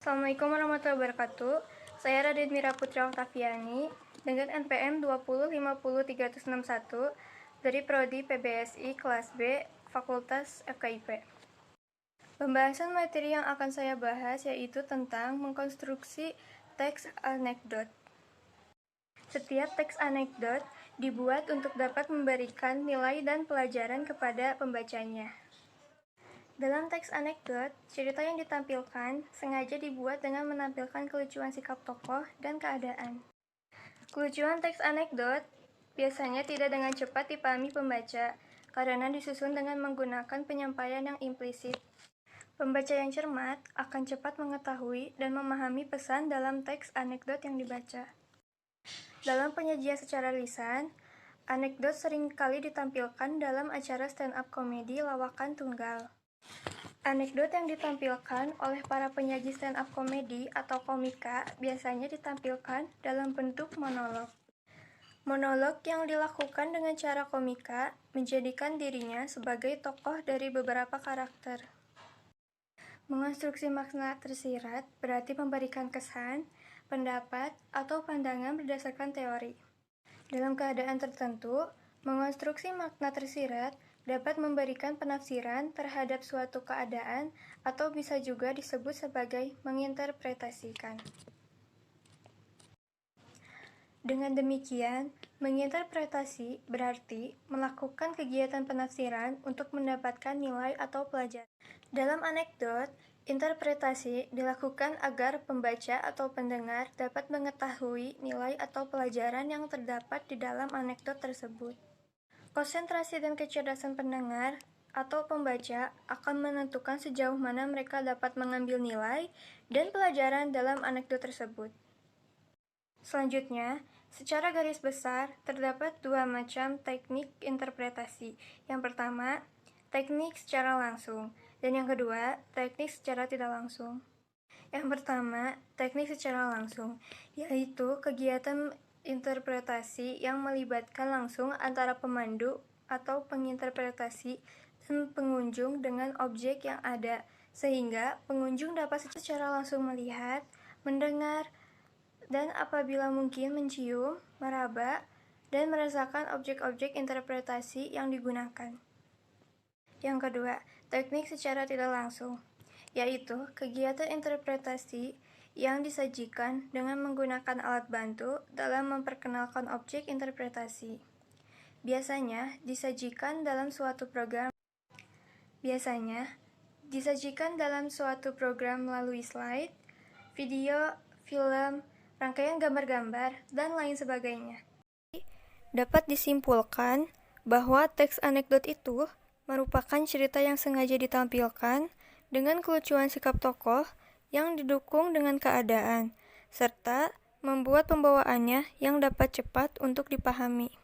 Assalamualaikum warahmatullahi wabarakatuh. Saya Raden Mira Putri Oktaviani dengan NPM 2050361 dari Prodi PBSI kelas B, Fakultas FKIP. Pembahasan materi yang akan saya bahas yaitu tentang mengkonstruksi teks anekdot. Setiap teks anekdot dibuat untuk dapat memberikan nilai dan pelajaran kepada pembacanya. Dalam teks anekdot, cerita yang ditampilkan sengaja dibuat dengan menampilkan kelucuan sikap tokoh dan keadaan. Kelucuan teks anekdot biasanya tidak dengan cepat dipahami pembaca karena disusun dengan menggunakan penyampaian yang implisit. Pembaca yang cermat akan cepat mengetahui dan memahami pesan dalam teks anekdot yang dibaca. Dalam penyajian secara lisan, anekdot seringkali ditampilkan dalam acara stand-up komedi lawakan tunggal. Anekdot yang ditampilkan oleh para penyaji stand-up komedi atau komika biasanya ditampilkan dalam bentuk monolog. Monolog yang dilakukan dengan cara komika menjadikan dirinya sebagai tokoh dari beberapa karakter. Mengonstruksi makna tersirat berarti memberikan kesan, pendapat, atau pandangan berdasarkan teori. Dalam keadaan tertentu, mengonstruksi makna tersirat dapat memberikan penafsiran terhadap suatu keadaan atau bisa juga disebut sebagai menginterpretasikan. Dengan demikian, menginterpretasi berarti melakukan kegiatan penafsiran untuk mendapatkan nilai atau pelajaran. Dalam anekdot, interpretasi dilakukan agar pembaca atau pendengar dapat mengetahui nilai atau pelajaran yang terdapat di dalam anekdot tersebut. Konsentrasi dan kecerdasan pendengar atau pembaca akan menentukan sejauh mana mereka dapat mengambil nilai dan pelajaran dalam anekdot tersebut. Selanjutnya, secara garis besar, terdapat dua macam teknik interpretasi. Yang pertama, teknik secara langsung, dan yang kedua, teknik secara tidak langsung. Yang pertama, teknik secara langsung, yaitu kegiatan interpretasi yang melibatkan langsung antara pemandu atau penginterpretasi dan pengunjung dengan objek yang ada, sehingga pengunjung dapat secara langsung melihat, mendengar, dan apabila mungkin mencium, meraba, dan merasakan objek-objek interpretasi yang digunakan. Yang kedua, teknik secara tidak langsung, yaitu kegiatan interpretasi yang disajikan dengan menggunakan alat bantu dalam memperkenalkan objek interpretasi. Biasanya disajikan dalam suatu program melalui slide, video, film, rangkaian gambar-gambar, dan lain sebagainya. Dapat disimpulkan bahwa teks anekdot itu merupakan cerita yang sengaja ditampilkan dengan kelucuan sikap tokoh yang didukung dengan keadaan, serta membuat pembawaannya yang dapat cepat untuk dipahami.